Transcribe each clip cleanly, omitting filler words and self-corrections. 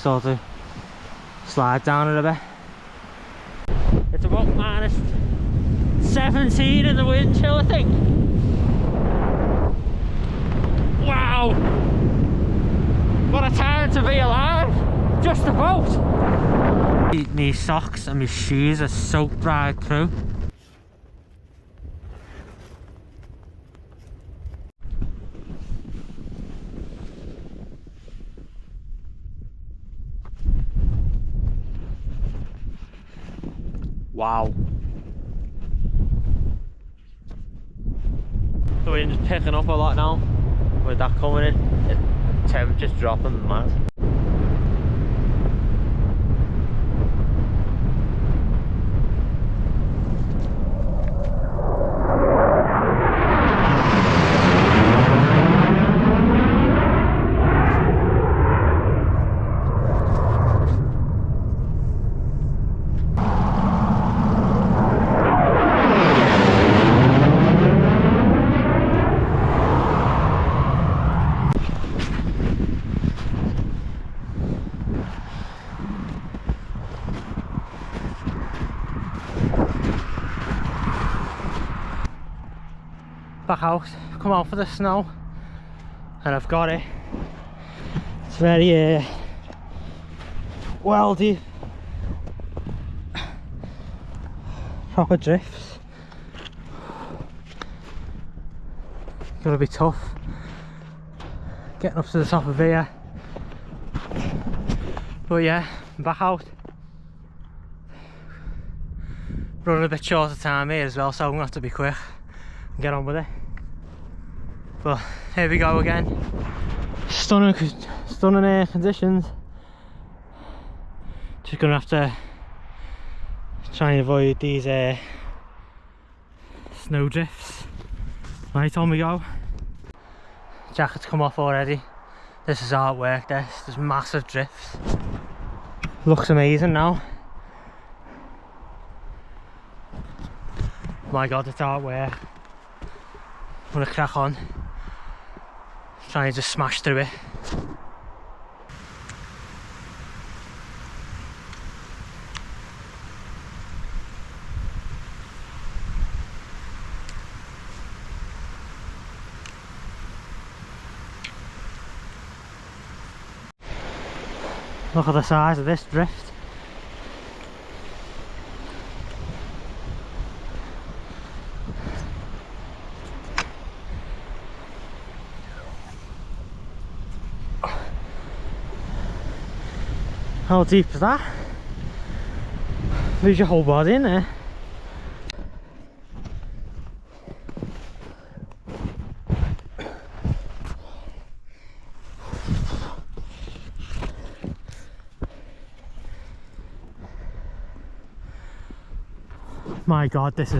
sort of slide down it a bit. It's about -17 in the wind chill, I think. Wow! What a time to be alive! Just about! My socks and my shoes are soaked right through. Wow. The wind's picking up a lot now. With that coming in, the temperature's dropping mad. Back out, come out for the snow, and I've got it. It's very well deep, proper drifts. Gonna be tough getting up to the top of here, but yeah, I'm back out. Running a bit short of time here as well, so I'm gonna have to be quick and get on with it. But here we go again. Stunning conditions. Just gonna have to try and avoid these snow drifts. Right, on we go. Jacket's come off already. This is artwork. There's massive drifts. Looks amazing now. My god, it's artwork. I'm gonna crack on. Try and just smash through it. Look at the size of this drift. How deep is that? Lose your whole body in there. My god, this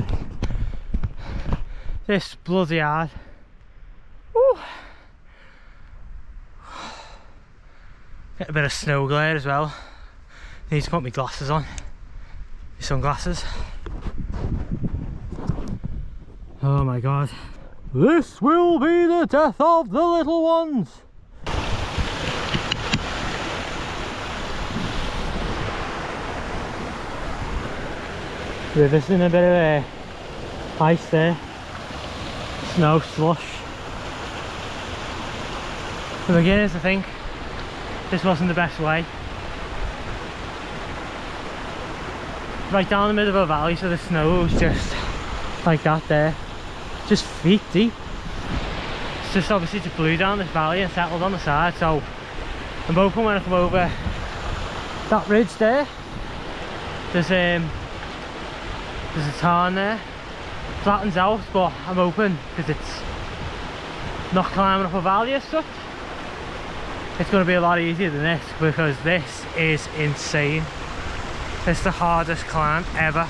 bloody hard. Woo. Get a bit of snow glare as well. Need to put my glasses on, my sunglasses. Oh my god. This will be the death of the little ones. River's in a bit of a ice there. Snow slush. For beginners, I think this wasn't the best way. Right down the middle of a valley, so the snow was just like that there, just feet deep. It's just obviously just blew down this valley and settled on the side, so I'm hoping when I come over that ridge there, there's a tarn there, flattens out, but I'm hoping because it's not climbing up a valley as such, it's going to be a lot easier than this, because this is insane. It's the hardest climb ever.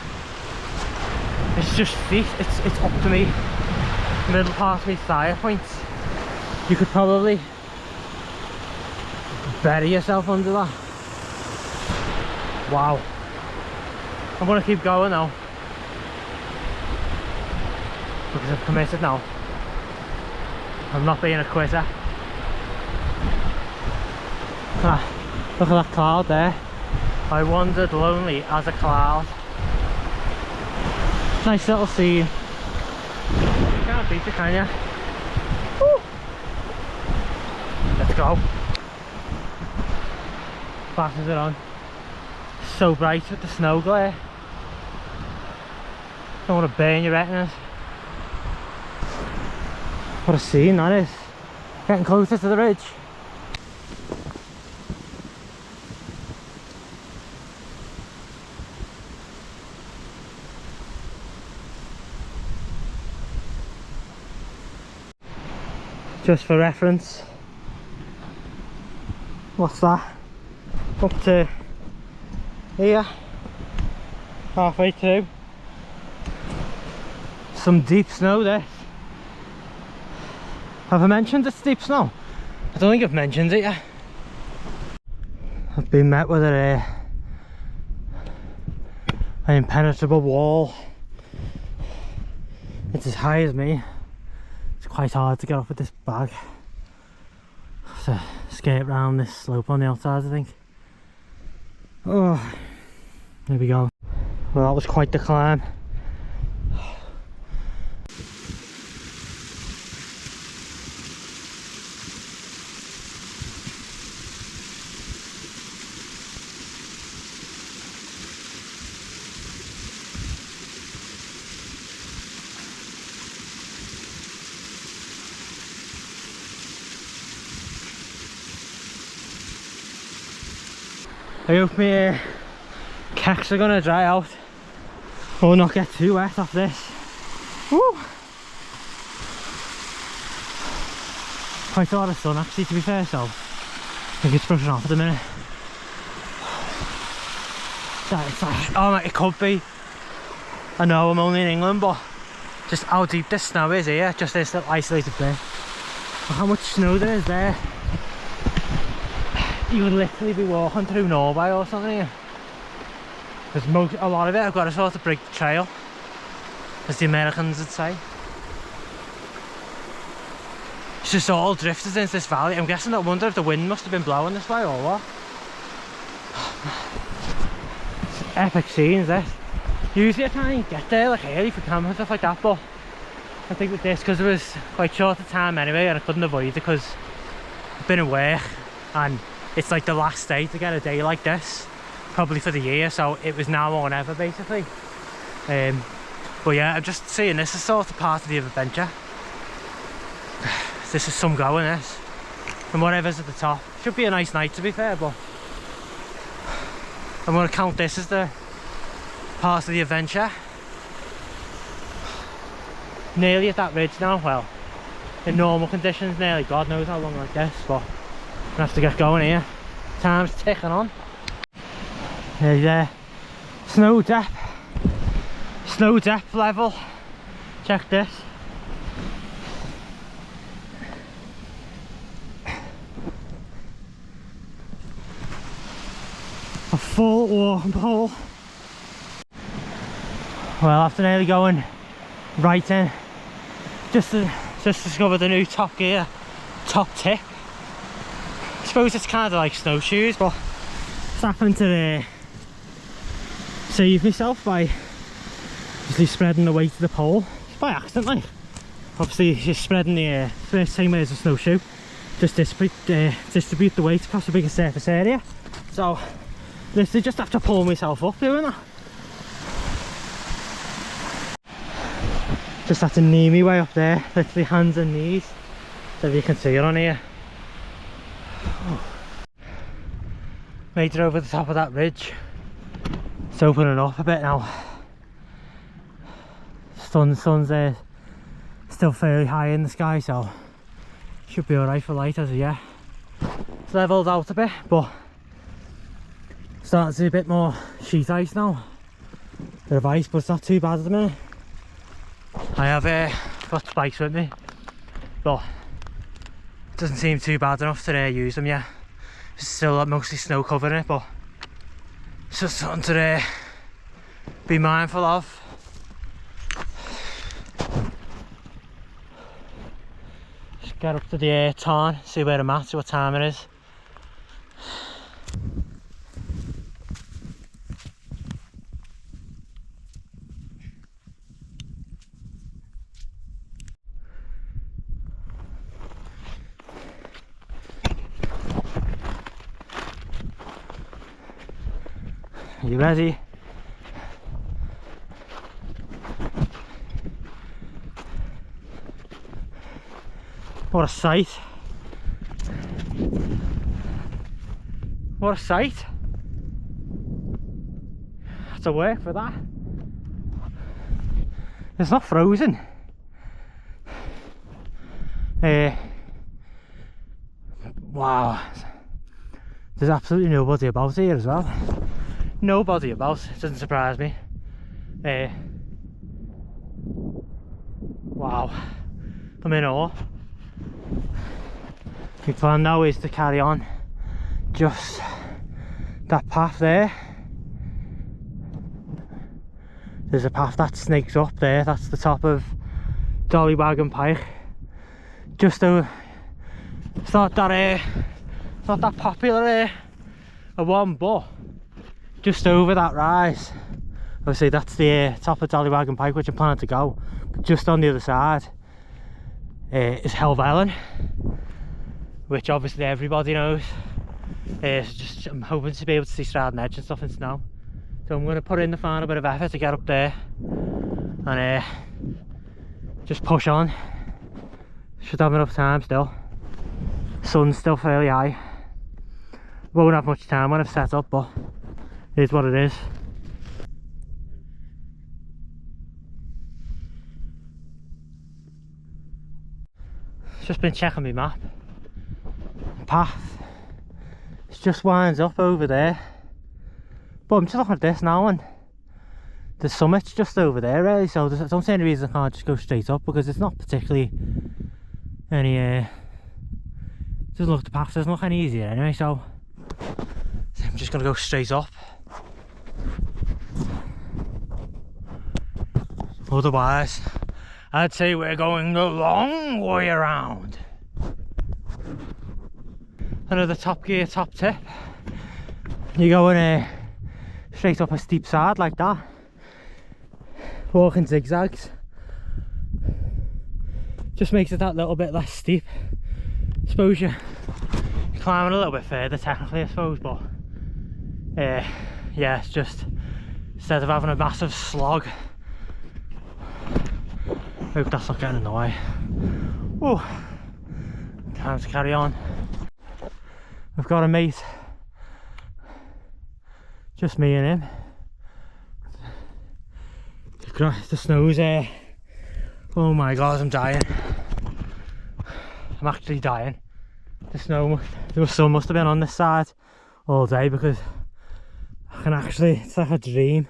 It's just feet, it's up to me, middle part of my thigh points. You could probably bury yourself under that. Wow. I'm gonna keep going now, because I've committed now. I'm not being a quitter. Look at that cloud there. I wandered lonely as a cloud. Nice little scene. You can't beat it, can you? Woo. Let's go. Flashes are on. So bright with the snow glare. Don't want to burn your retinas. What a scene that is. Getting closer to the ridge. Just for reference, what's that? Up to here, halfway through. Some deep snow there. Have I mentioned it's deep snow? I don't think I've mentioned it yet. I've been met with an impenetrable wall. It's as high as me. It's quite hard to get off with this bag. Have to skate around this slope on the outside, I think. Oh, there we go. Well, that was quite the climb. I hope my kicks are gonna dry out or not get too wet off this. Woo! Quite a lot of sun actually, to be fair, so I think it's brushing off at the minute. Oh, it could be. I know I'm only in England, but just how deep this snow is here, just this little isolated bit. Look how much snow there is there. You would literally be walking through Norway or something here. There's a lot of it I've got to sort of break the trail, as the Americans would say. It's just all drifted into this valley. I'm guessing, I wonder if the wind must have been blowing this way or what. It's epic scenes, this. Usually I try and get there like early for camera and stuff like that, but I think with this, because it was quite short of time anyway and I couldn't avoid it because I've been at work and it's like the last day to get a day like this, probably for the year, so it was now or never basically. But yeah, I'm just seeing this as sort of part of the adventure. This is some going, this, and whatever's at the top. Should be a nice night, to be fair, but I'm going to count this as the part of the adventure. Nearly at that ridge now. Well, in normal conditions nearly, God knows how long like this, but I'm gonna have to get going here. Time's ticking on. There's snow depth level. Check this. A full walking pole. Well, after nearly going right in, just discovered the new Top Gear top tip. I suppose it's kind of like snowshoes, but it's happened to save myself by just spreading the weight of the pole. It's by accident, like. Obviously, just spreading the same way as a snowshoe. Just distribute the weight across a bigger surface area. So, literally just have to pull myself up doing that. Just have to knee me way up there, literally hands and knees, so you can see it on here. Made it over the top of that ridge. It's opening up a bit now. Sun's still fairly high in the sky, so should be alright for light as of yet. It's levelled out a bit, but starting to see a bit more sheet ice now. Bit of ice, but it's not too bad at the minute. I have got spikes with me, but it doesn't seem too bad enough to use them yet. There's still mostly snow covering it, but it's just something to be mindful of. Just get up to the tarn, see where I'm at, see what time it is. You ready? What a sight. What a sight. That's a work for that. It's not frozen. Wow. There's absolutely nobody about here as well. Nobody about. It doesn't surprise me. Wow. I'm in awe. My plan now is to carry on just that path there. There's a path that snakes up there. That's the top of Dollywagon Pike. Just over. It's not that popular a one, but just over that rise. Obviously that's the top of Dollywagon Pike, which I'm planning to go. But just on the other side is Helvellyn, which obviously everybody knows. So just I'm hoping to be able to see Stradon Edge and stuff in snow. So I'm going to put in the final bit of effort to get up there and just push on. Should have enough time still. Sun's still fairly high. Won't have much time when I've set up, but it is what it is. Just been checking my map. The path, it just winds up over there. But I'm just looking at this now, and the summit's just over there really, so I don't see any reason I can't just go straight up, because it's not particularly any doesn't look, the path doesn't look any easier anyway, so I'm just gonna go straight up. Otherwise I'd say we're going the long way around. Another Top Gear top tip: you're going straight up a steep side like that, walking zigzags, just makes it that little bit less steep. I suppose you're climbing a little bit further technically, I suppose, but yeah, it's just, instead of having a massive slog. Hope that's not getting in the way. Oh, time to carry on. I've got a mate, just me and him. The snow's there. Oh my god, I'm dying. I'm actually dying. The sun must have been on this side all day, because I can actually, it's like a dream.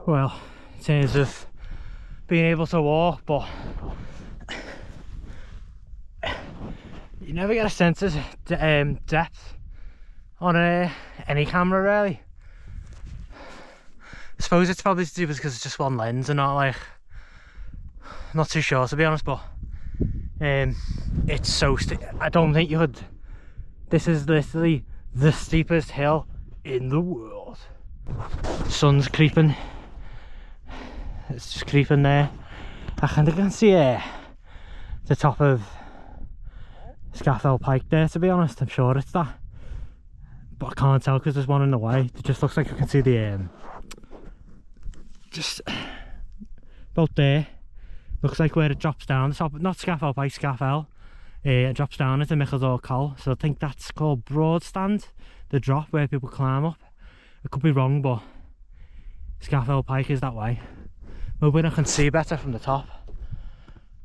Well, in terms of being able to walk, but you never get a sense of depth on any camera really. I suppose it's probably to do because it's just one lens and not like, not too sure to be honest, but it's so steep. I don't think you could, this is literally the steepest hill in the world. Sun's creeping, it's just creeping there. I think I can see the top of Scafell Pike there, to be honest. I'm sure it's that, but I can't tell because there's one in the way. It just looks like I can see the just about there. Looks like where it drops down, the top, not Scafell Pike, Scafell. It drops down into Micheldor Col, so I think that's called Broadstand, the drop where people climb up. I could be wrong, but Scafell Pike is that way. Maybe I can see better from the top.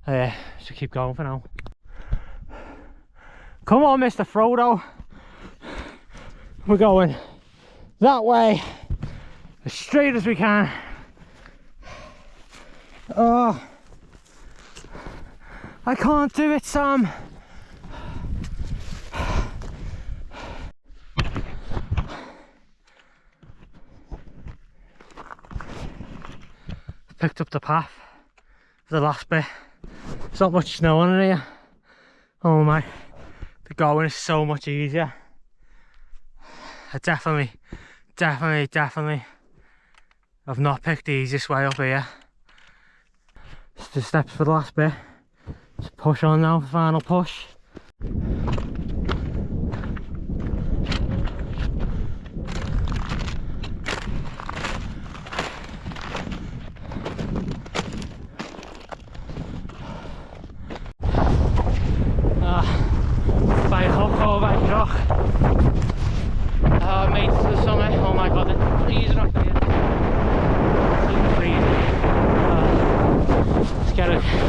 So keep going for now. Come on, Mr. Frodo. We're going that way, as straight as we can. Oh, I can't do it, Sam. Picked up the path for the last bit. There's not much snow on it here. Oh my, the going is so much easier. I definitely I've not picked the easiest way up here. Just the steps for the last bit. Just push on now, final push.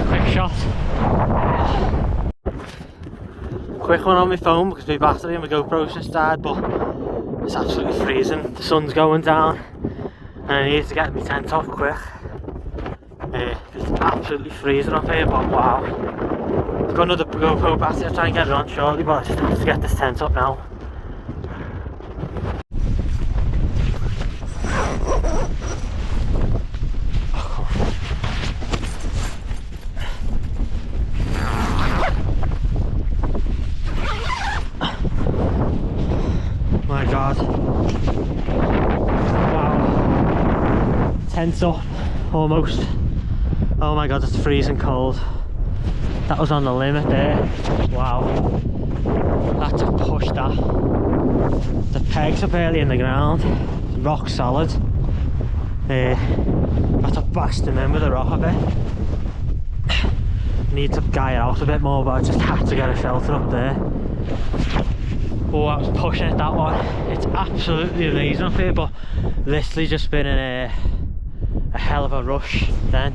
Quick shot. Quick one on my phone because my battery and my GoPro's just died, but it's absolutely freezing. The sun's going down and I need to get my tent off quick. It's absolutely freezing up here, but wow. I've got another GoPro battery, I'll try and get it on shortly, but I just have to get this tent up now. My god. Wow. Tent's up, almost. Oh my god, it's freezing cold. That was on the limit there. Wow. Had to push that. The pegs are barely in the ground. Rock solid. Had to bash them in with a rock a bit. Need to guy it out a bit more, but I just had to get a shelter up there. Oh, I was pushing it that one. It's absolutely amazing up here, but literally just been in a hell of a rush then.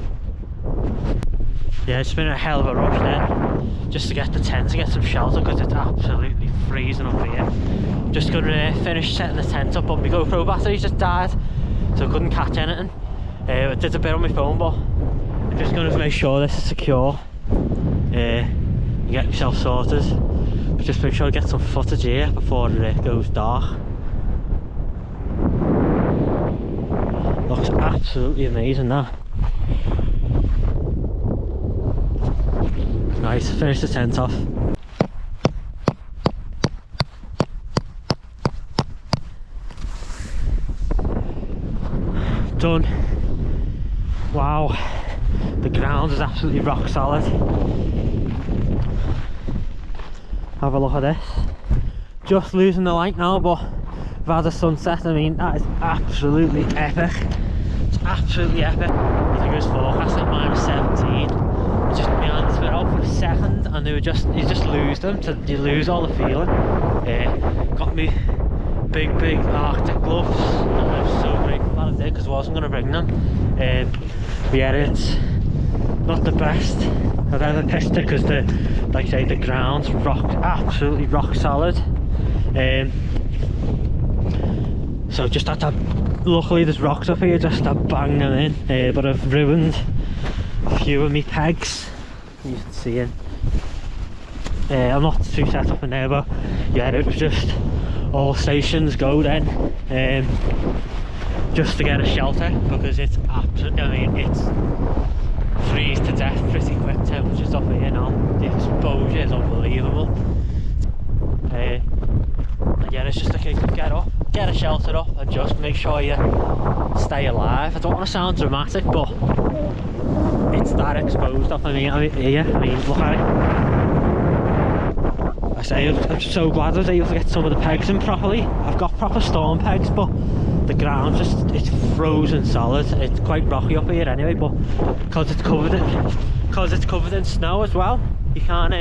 Yeah, it's been a hell of a rush then, just to get the tent, to get some shelter, because it's absolutely freezing up here. Just gonna finish setting the tent up, but my GoPro battery just died, so I couldn't catch anything. I did a bit on my phone, but I'm just gonna make sure this is secure. Get myself sorted. But just make sure I get some footage here before it goes dark. Looks absolutely amazing, that. Nice, finish the tent off. Done. Wow, the ground is absolutely rock solid. Have a look at this. Just losing the light now, but I've had a sunset. I mean, that is absolutely epic. It's absolutely epic. I think it was forecasting -17. Just my hands were out for a second and they were just, you just lose them, so you lose all the feeling. Got me big Arctic gloves, and I'm so grateful that I did, because I wasn't going to bring them. But yeah, it's not the best I've ever pitched it, because like I say, the ground's absolutely rock solid. So just had to, luckily there's rocks up here, just to bang them in, but I've ruined a few of my pegs, you can see it. I'm not too set up in there, but yeah, it was just all stations go then, just to get a shelter, because it's absolutely, I mean, it's freeze to death pretty quick temperatures up here now. The exposure is unbelievable. And yeah, it's just a case of get up, get a shelter up, and just make sure you stay alive. I don't want to sound dramatic, but it's that exposed up. I mean, look at it. I say, I'm so glad I was able to get some of the pegs in properly. I've got proper storm pegs, but the ground it's frozen solid. It's quite rocky up here anyway, but because it's covered in snow as well, you can't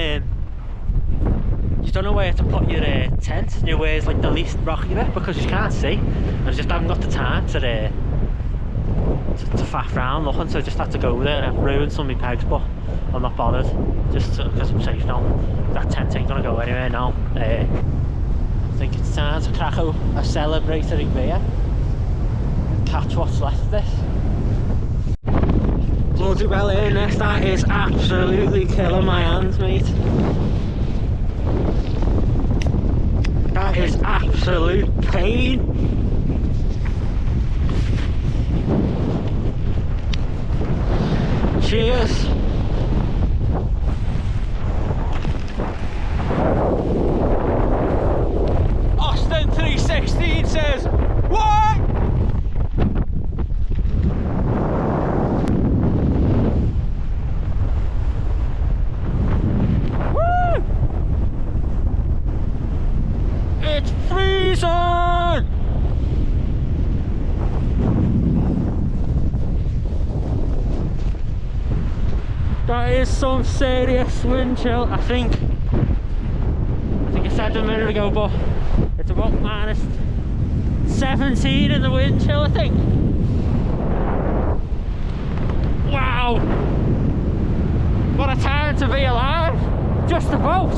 you don't know where to put your tent. You know where's like the least rocky bit, because you can't see. I just haven't got the time to faff around looking, so I just had to go there, and I've ruined some of my pegs, but I'm not bothered, just because I'm safe now. That tent ain't gonna go anywhere now. I think it's time to crack out a celebratory beer, catch what's left of this. Bloody well in this, that is absolutely killing my hands, mate. That is absolute pain. Cheers. Austin 316 says, what? Woo! It's freezing! That is some serious wind chill. I think I said a minute ago, but it's about -17 in the wind chill, I think. Wow! to be alive, just about.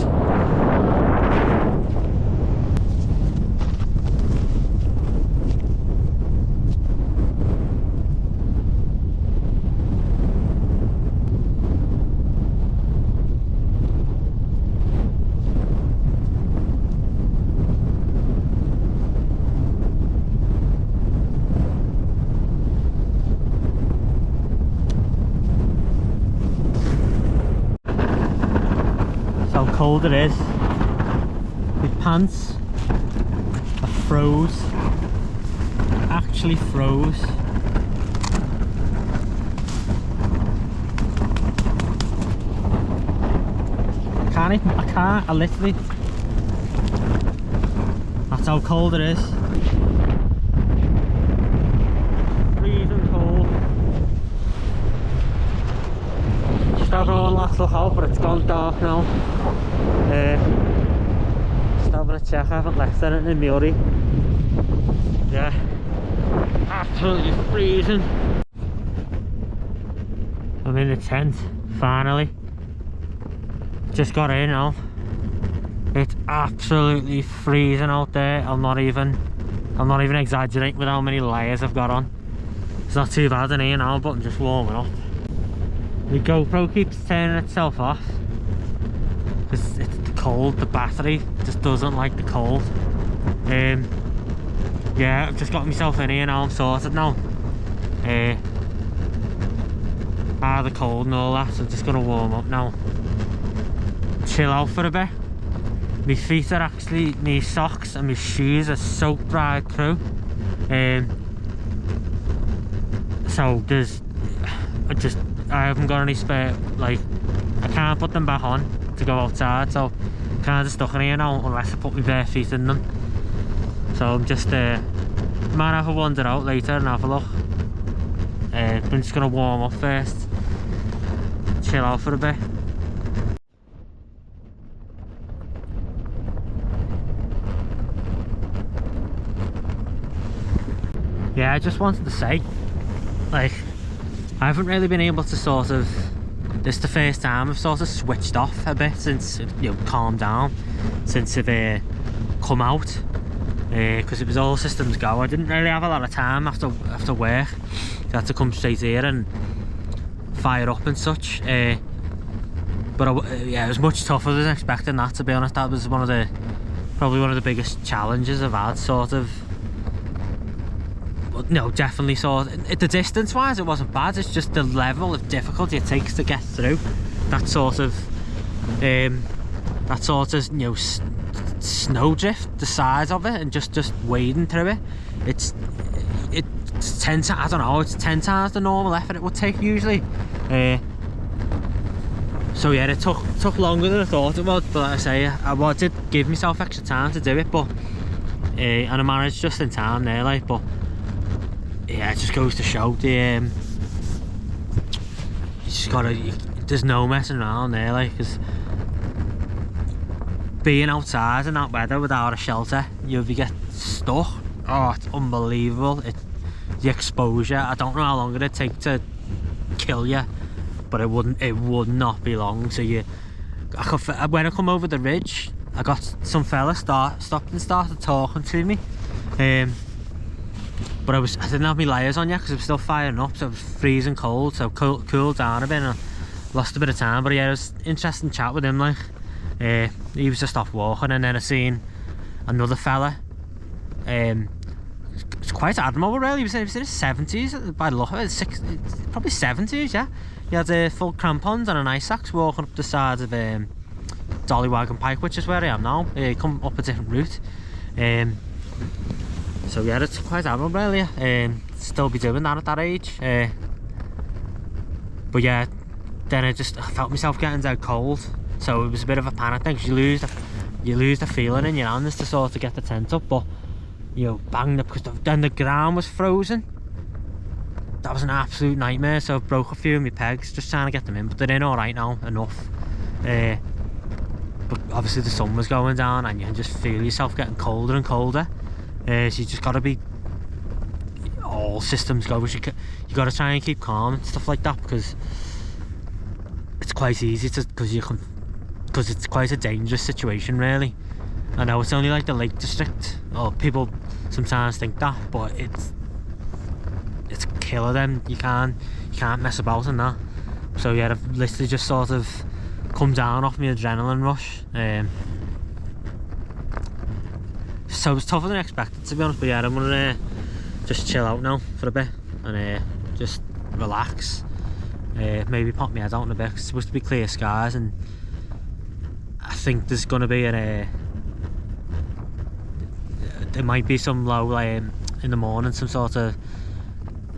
How cold it is. My pants are froze. Actually froze. I literally, that's how cold it is. Freezing cold. Just having one last look out, but it's gone dark now. Just having a check, I haven't left anything in my hoodie. Yeah, absolutely freezing. I'm in the tent, finally. Just got in now. It's absolutely freezing out there. I'm not even exaggerating with how many layers I've got on. It's not too bad in here now, but I'm just warming up. The GoPro keeps turning itself off because it's the cold. The battery just doesn't like the cold. Yeah, I've just got myself in here now. I'm sorted now. Out of the cold and all that, so I'm just gonna warm up now. Chill out for a bit. My feet are actually, my socks and my shoes are soaked right through. So I haven't got any spare, like, I can't put them back on to go outside, so I'm kind of stuck in here now unless I put my bare feet in them. So I'm just, might have a wander out later and have a look. I'm just gonna warm up first, chill out for a bit. Yeah, I just wanted to say, like, I haven't really been able to sort of, this is the first time I've sort of switched off a bit since, you know, calmed down, since I've come out, because it was all systems go. I didn't really have a lot of time after work. I had to come straight here and fire up and such, but yeah, it was much tougher than expecting that, to be honest. That was probably one of the biggest challenges I've had, sort of. No, definitely saw the distance wise it wasn't bad. It's just the level of difficulty it takes to get through that sort of you know, snowdrift, the size of it, and just wading through it. It's 10 times, I don't know, it's 10 times the normal effort it would take usually. So yeah, it took longer than I thought it would, but like I say, I did give myself extra time to do it, but and I managed just in time there, like. But yeah, it just goes to show the you just gotta, there's no messing around there, like, because being outside in that weather without a shelter, you get stuck. Oh, it's unbelievable. The exposure, I don't know how long it'd take to kill you, but it would not be long. So when I come over the ridge, I got some fella stopped and started talking to me, but I didn't have my layers on yet because I was still firing up, so it was freezing cold, so cooled down a bit and I lost a bit of time. But yeah, it was interesting chat with him, like. He was just off walking, and then I seen another fella. It's quite admirable, really. He was in his 70s by the look of it, probably 70s, yeah. He had full crampons and an ice axe walking up the side of Dollywagon Pike, which is where I am now. Come up a different route. So yeah, it's quite admirable, really. Still be doing that at that age. But yeah, then I felt myself getting dead cold. So it was a bit of a panic thing, because you lose the feeling in your hands to sort of get the tent up, but you know, banged up, because then the ground was frozen. That was an absolute nightmare, so I broke a few of my pegs just trying to get them in, but they're in all right now, enough. But obviously the sun was going down and you can just feel yourself getting colder and colder. So you just got to be, all systems go, you got to try and keep calm and stuff like that, because it's quite easy to, because it's quite a dangerous situation really. I know it's only like the Lake District, or people sometimes think that, but it's killer then. You can't mess about in that. So yeah, I've literally just sort of come down off my adrenaline rush. So it's tougher than expected, to be honest, but yeah, I'm gonna just chill out now for a bit and just relax. Maybe pop my head out in a bit. It's supposed to be clear skies, and I think there's gonna be there might be some low in the morning, some sort of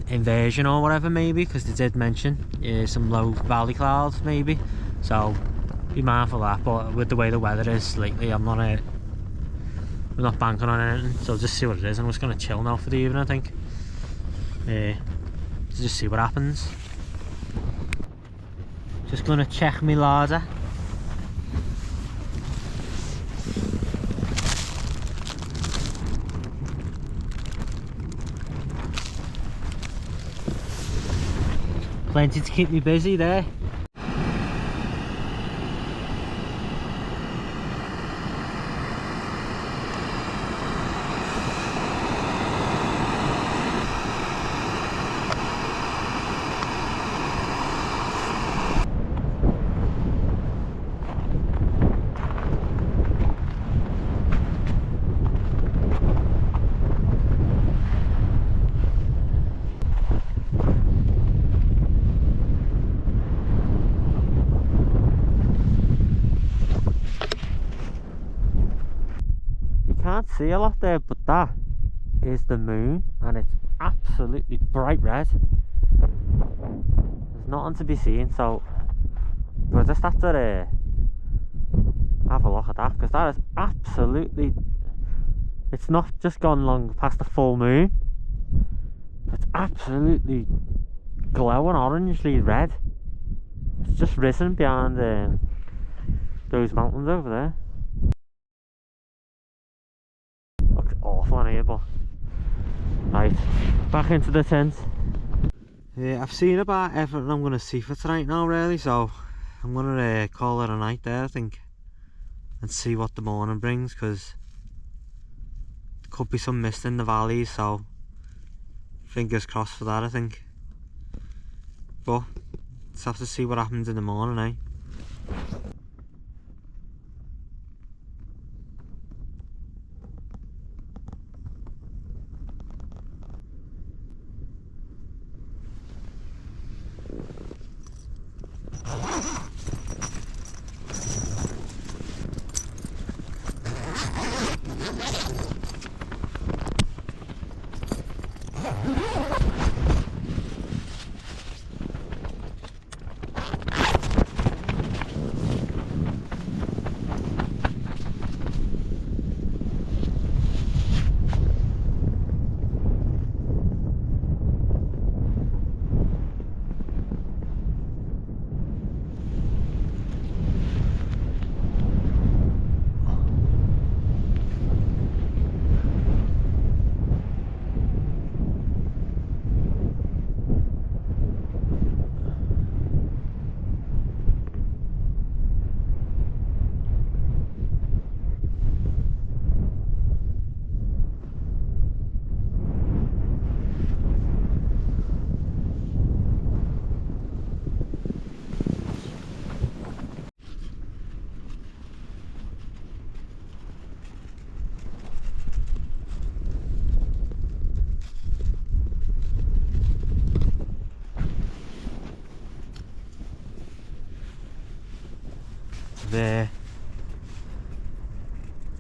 inversion or whatever, maybe, because they did mention some low valley clouds maybe, so be mindful of that. But with the way the weather is lately, I'm not banking on anything, so just see what it is. I'm just going to chill now for the evening, I think. Just see what happens. Just going to check my larder. Plenty to keep me busy there. Can't see a lot there, but that is the moon, and it's absolutely bright red. There's nothing to be seen, so we'll just have to have a look at that, because that is absolutely, it's not just gone long past the full moon, it's absolutely glowing orangely red. It's just risen behind those mountains over there. Awful in here, but right, back into the tent. I've seen about everything I'm going to see for tonight now really, so I'm going to call it a night there, I think, and see what the morning brings, because there could be some mist in the valleys, so fingers crossed for that, I think. But just have to see what happens in the morning, eh? There,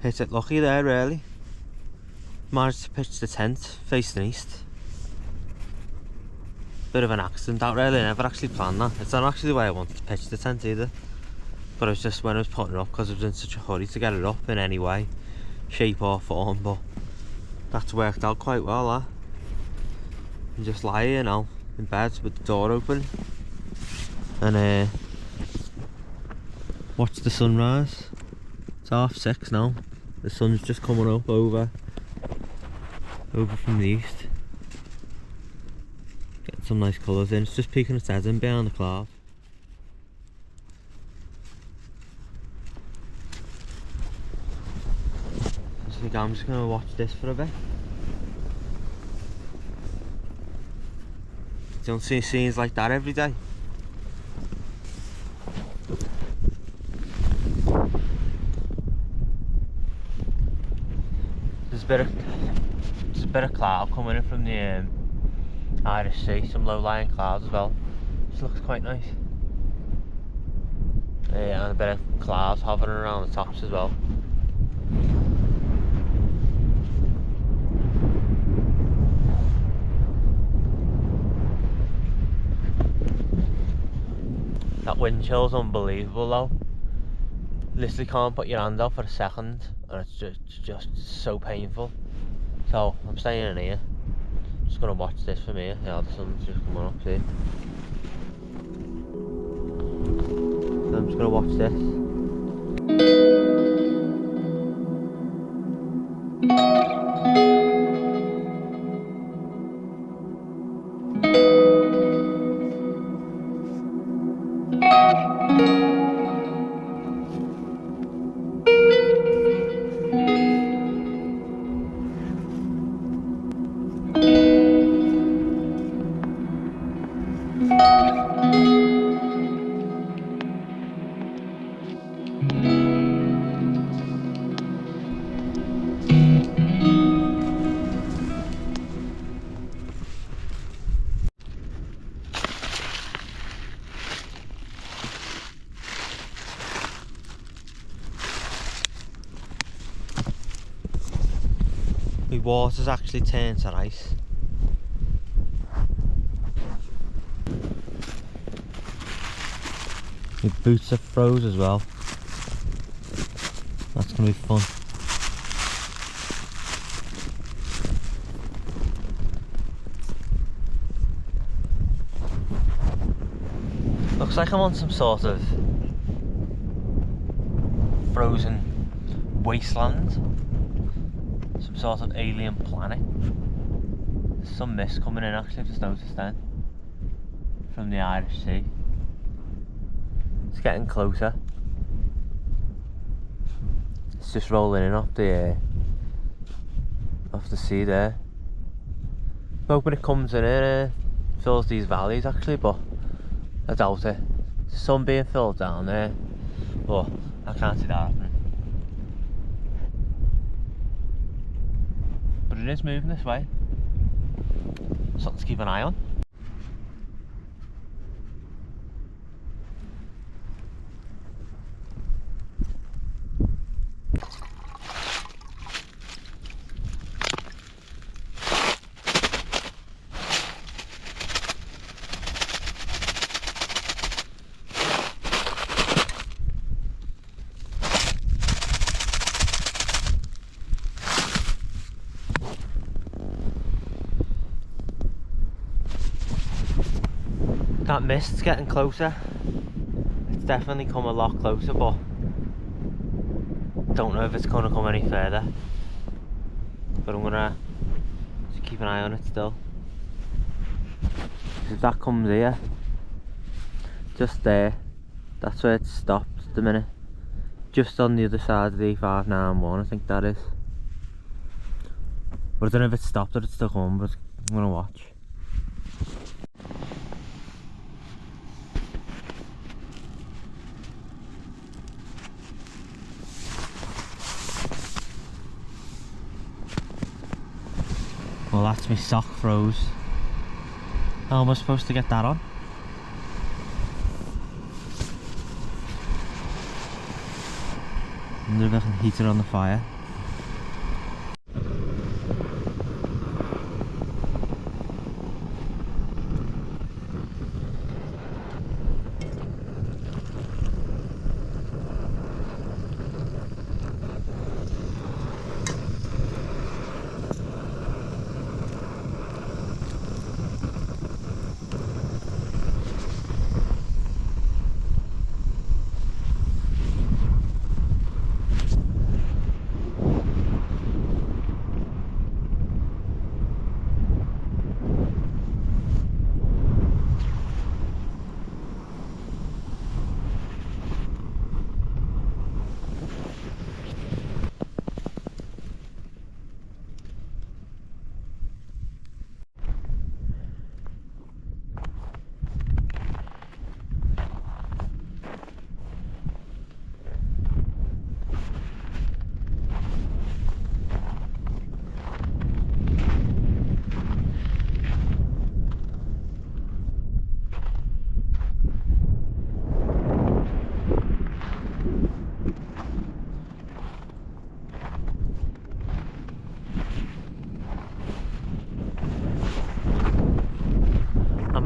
hit it lucky there really. Managed to pitch the tent facing east. Bit of an accident that really, I never actually planned that. It's not actually the way I wanted to pitch the tent either, but it was just when I was putting it up, because I was in such a hurry to get it up in any way, shape or form. But that's worked out quite well, that. And just lie here now in bed with the door open and watch the sunrise. It's 6:30 now. The sun's just coming up over from the east. Getting some nice colours in. It's just peeking its head in behind the cloud. think I'm just gonna watch this for a bit. Don't see scenes like that every day. There's a bit of cloud coming in from the Irish Sea, some low-lying clouds as well. This looks quite nice. Yeah, and a bit of clouds hovering around the tops as well. That wind chill's unbelievable though. Literally can't put your hand out for a second, and it's just so painful. So I'm staying in here. Just gonna watch this from here. Yeah, the sun's just coming up, see. So I'm just gonna watch this. The water's actually turned to ice. My boots are froze as well. That's gonna be fun. Looks like I'm on some sort of frozen wasteland. Some sort of alien planet. There's some mist coming in actually, I've just noticed then. From the Irish Sea. It's getting closer. It's just rolling in off the sea there. I'm hoping it comes in here, fills these valleys actually, but I doubt it. There's some being filled down there, but I can't see that happening. But it is moving this way. Something to keep an eye on. That mist's getting closer. It's definitely come a lot closer, but don't know if it's going to come any further. But I'm gonna just keep an eye on it still. If that comes here, just there, that's where it stopped at the minute. Just on the other side of the A591, I think that is. But I don't know if it stopped or it's still coming, but I'm gonna watch. Well, that's my sock froze. How am I supposed to get that on? I wonder if I can heat it on the fire.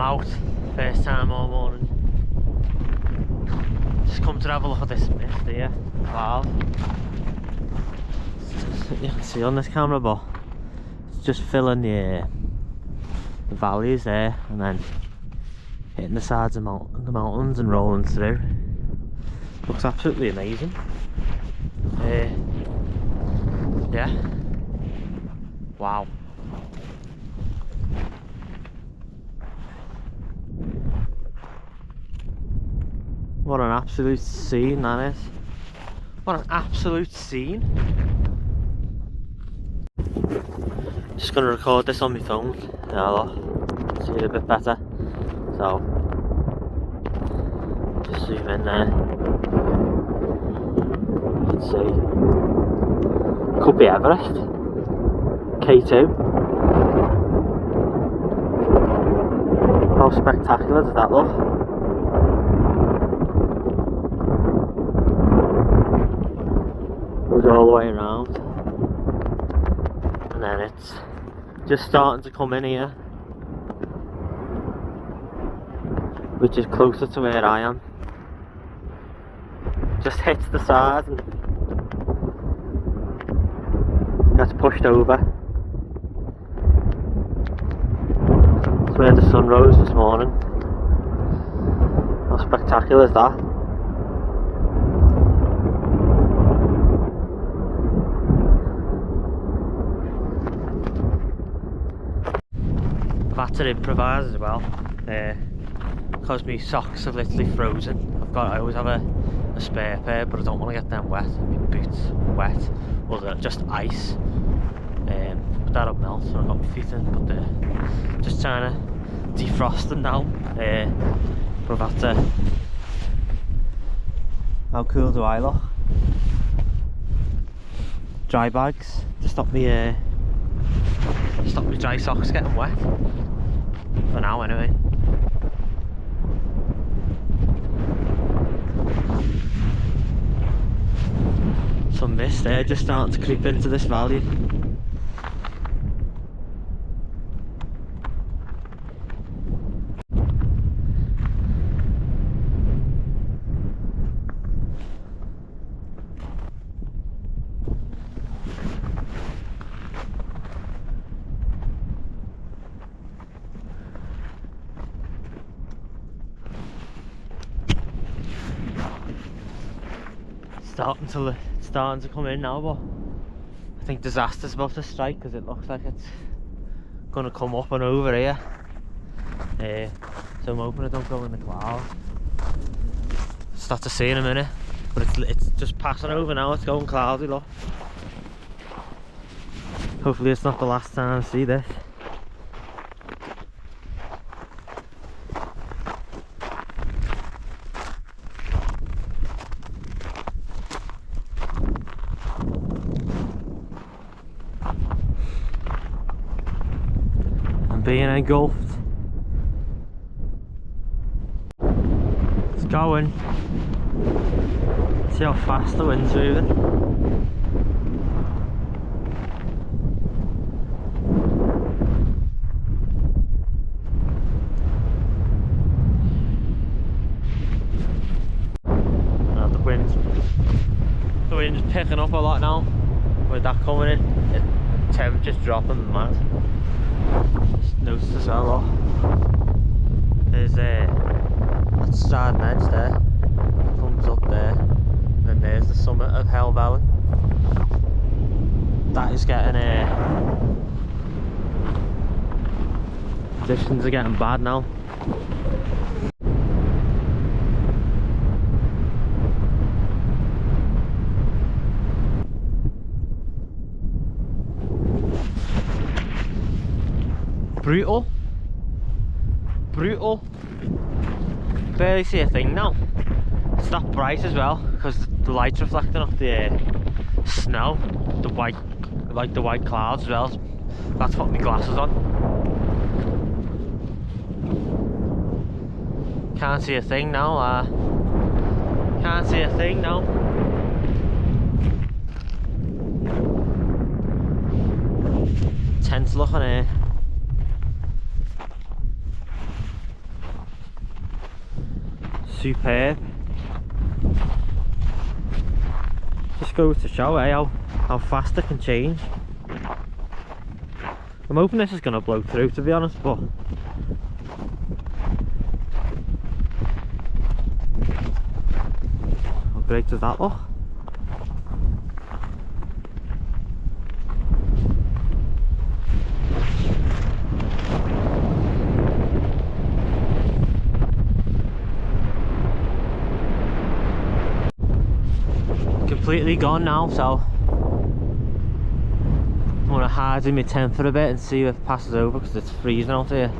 out, first time all morning. Just come to have a look at this mist here. Wow. You can see on this camera, but it's just filling the valleys there and then hitting the sides of the mountains and rolling through. Looks absolutely amazing. Yeah. Wow. What an absolute scene that is. What an absolute scene. Just gonna record this on my phone. Now, see it a bit better. So, just zoom in there. You can see. Could be Everest. K2. How spectacular does that look? Goes all the way around. And then it's just starting to come in here, which is closer to where I am. Just hits the side and gets pushed over. That's where the sun rose this morning. How spectacular is that? I've had to improvise as well, because my socks are literally frozen. I always have a spare pair, but I don't want to get them wet. My boots wet, or they're just ice. But that'll melt, so I've got my feet in. But just trying to defrost them now. But I've had to. How cool do I look? Dry bags to stop me dry socks getting wet. For now, anyway. Some mist there just starting to creep into this valley. Starting to come in now, but I think disaster's about to strike because it looks like it's gonna come up and over here. So I'm hoping it don't go in the clouds. Start to see in a minute, but it's just passing over now. It's going cloudy, look. Hopefully it's not the last time I see this. Being engulfed. It's going. See how fast the wind's moving. Now the wind's picking up a lot now. With that coming in, the temperature's dropping mad. Noticed as well, there's that Straden Edge there, comes up there, and then there's the summit of Helvellyn. That is getting conditions are getting bad now. Brutal. Barely see a thing now. It's that bright as well because the light's reflecting off the snow, the white clouds as well. That's put my glasses on. Can't see a thing now. Can't see a thing now. Tense looking here. superb. Just goes to show how fast it can change. I'm hoping this is going to blow through, to be honest, but how great does that look? Completely gone now, so I'm gonna hide in my tent for a bit and see if it passes over because it's freezing out here.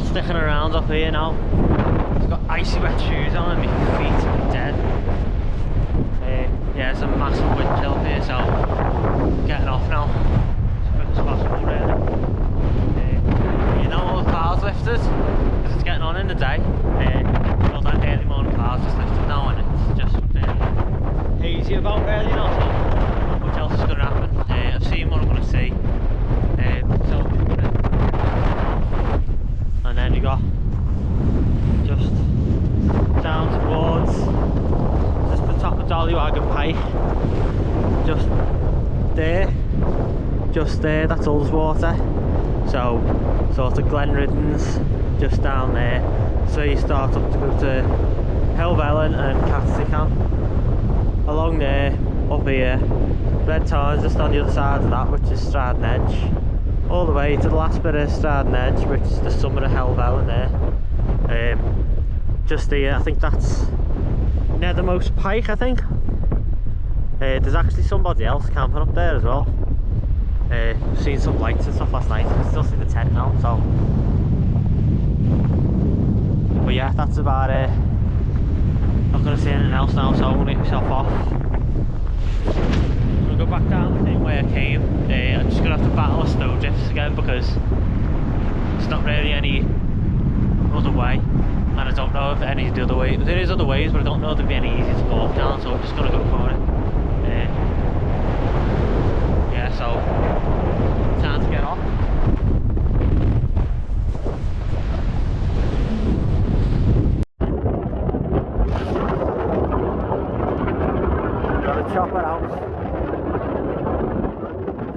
Sticking around up here now. It's got icy wet shoes on and my feet are dead. Yeah, it's a massive wind chill up here, so getting off now as quick as possible really. You know all the clouds lifted because it's getting on in the day. All that early morning clouds just lifted now and it's just hazy about really now, so what else is going to happen? I've seen what I'm going to see. And then you got just down towards just the top of Dollywagon Pike, just there, that's Ullswater. So sort of Glenriddens just down there, so you start up to go to Helvellyn and Catterick along there, up here. Red Tarn's just on the other side of that, which is Stradon Edge, all the way to the last bit of Stradon Edge, which is the summit of Helvellyn there. Just here, I think that's Nethermost Pike, I think. There's actually somebody else camping up there as well. Seen some lights and stuff last night. I can still see the tent now, so. But yeah, that's about it. Not going to see anything else now, so I'm going to get myself off. I'm going to go back down the same way I came. I'm just going to have to battle the snowdrifts again because there's not really any other way. And I don't know if any of the other ways, there is other ways, but I don't know if there'd be any easy to walk down, so I'm just going to go for it. Yeah, so time to get off. Got a chopper out.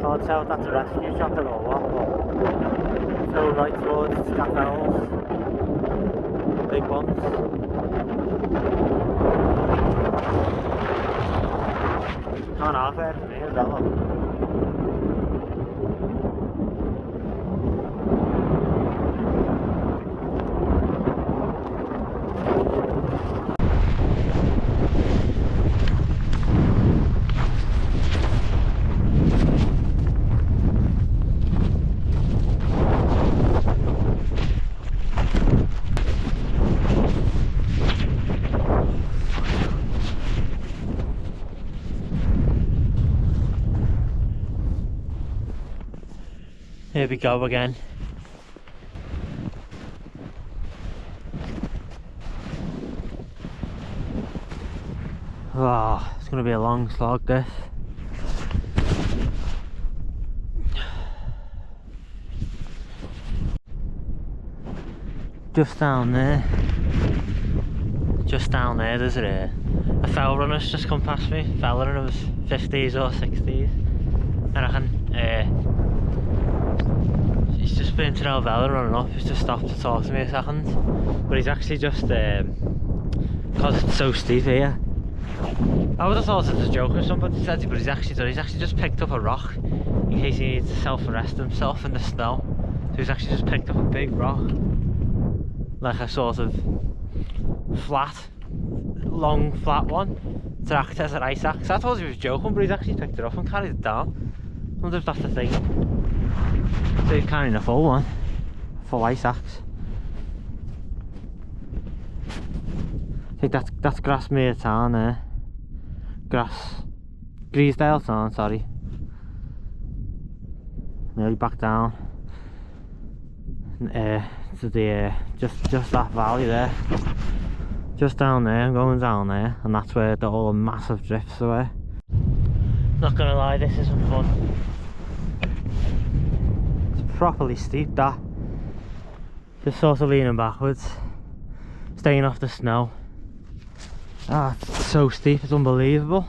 Can't tell if that's a rescue chopper or what, but it's going right towards Scaffells. big ones. Can't half it from here, that one. Here we go again. Oh, it's going to be a long slog this. Just down there there's a fell runner's just come past me. Fell runner was 50s or 60s, I reckon. He's just been to Helvellyn running up. He's just stopped to talk to me a second, but he's actually just because it's so steep here. I would have thought it was a joke or somebody said it, but he's actually just picked up a rock in case he needs to self-arrest himself in the snow. So he's actually just picked up a big rock, like a sort of long flat one, to act as an ice axe. I thought he was joking, but he's actually picked it up and carried it down. I wonder if that's the thing. So he's carrying a full one, full ice axe. I think that's Grasmere Town there. Greasdale Town, sorry. Nearly back down to the just that valley there. Just down there, I'm going down there, and that's where all the massive drifts away. Not gonna lie, this isn't fun. It's properly steep, that. Just sort of leaning backwards, staying off the snow. Ah, it's so steep, it's unbelievable.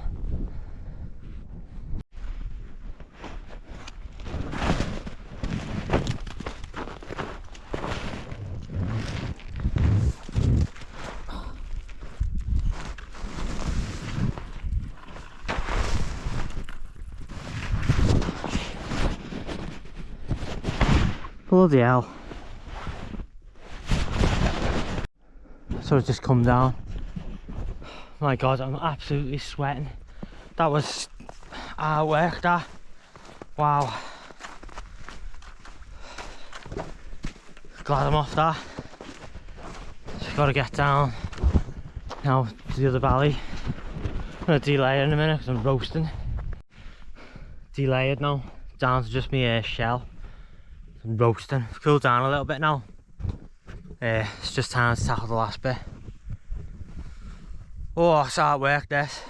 Bloody hell. So it's just come down. My god, I'm absolutely sweating. That was hard work, that. Wow. Glad I'm off that. Just gotta get down now to the other valley. I'm gonna delay in a minute because I'm roasting. Delayed now, down to just my shell. I'm roasting. It's cooled down a little bit now. It's just time to tackle the last bit. Oh, it's hard work, this.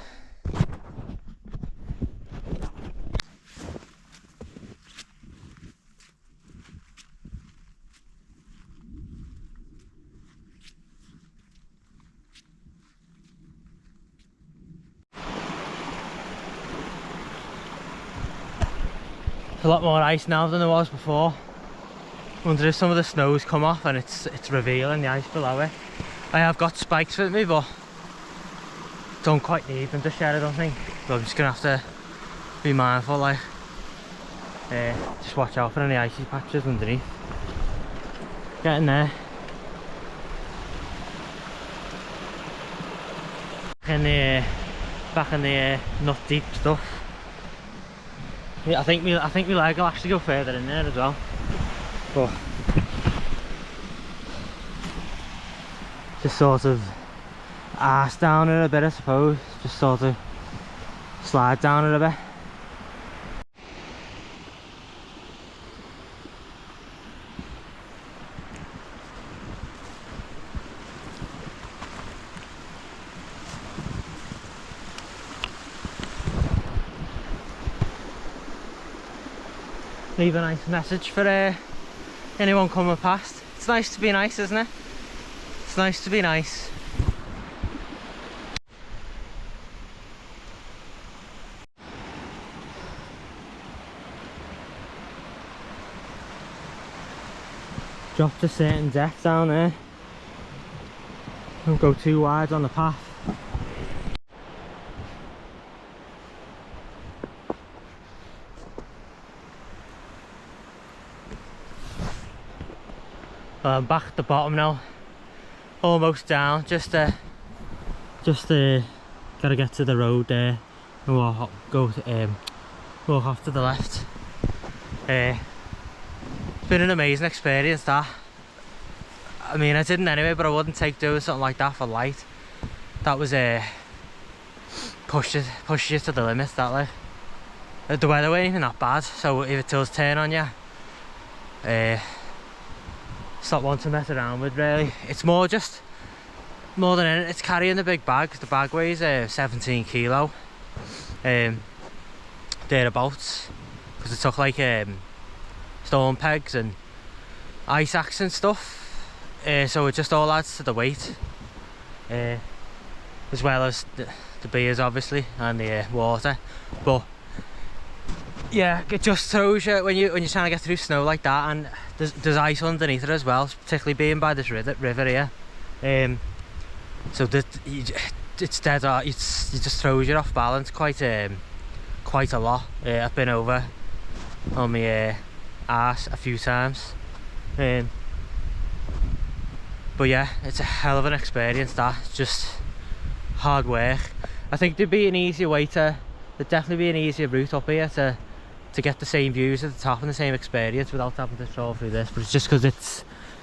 There's a lot more ice now than there was before. I wonder if some of the snow's come off and it's revealing the ice below it. I have got spikes with me, but don't quite need them to shed, I don't think. So I'm just gonna have to be mindful, like, just watch out for any icy patches underneath. Getting there. Back in the nut deep stuff. Yeah, I think my leg will actually go further in there as well. But just sort of arse down it a bit, I suppose. Just sort of slide down it a bit. Leave a nice message for anyone coming past. It's nice to be nice, isn't it? It's nice to be nice. Dropped a certain depth down there. Don't go too wide on the path. I'm back at the bottom now, almost down. Just gotta get to the road there and walk off to the left. It's been an amazing experience, that. I mean, I didn't anyway, but I wouldn't take doing something like that for light. That was pushed you to the limit. That, like, the weather wasn't even that bad, so if it does turn on you, it's not one to mess around with, really. It's more than anything, it's carrying the big bag. The bag weighs 17 kilo, thereabouts, because it took like stone pegs and ice axe and stuff, so it just all adds to the weight, as well as the beers, obviously, and the water. But yeah, it just throws you when you're trying to get through snow like that, and there's ice underneath it as well, particularly being by this river here. So that it's dead. It just throws you off balance quite a lot. I've been over on my arse a few times, but yeah, it's a hell of an experience. That, just hard work. I think there'd be an easier way there'd definitely be an easier route up here to get the same views at the top and the same experience without having to travel through this, but it's just because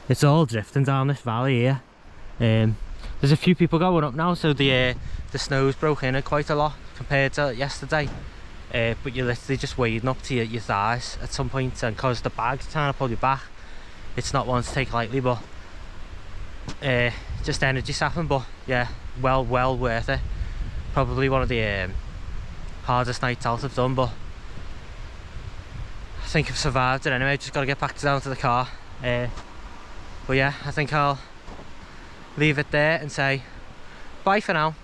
it's all drifting down this valley here. There's a few people going up now, so the snow's broke in quite a lot compared to yesterday, but you're literally just wading up to your thighs at some point, and because the bag's trying to pull you back, it's not one to take lightly. But just energy sapping, but yeah, well worth it. Probably one of the hardest nights out I've done, but I think I've survived it anyway. Just got to get back down to the car. But yeah, I think I'll leave it there and say bye for now.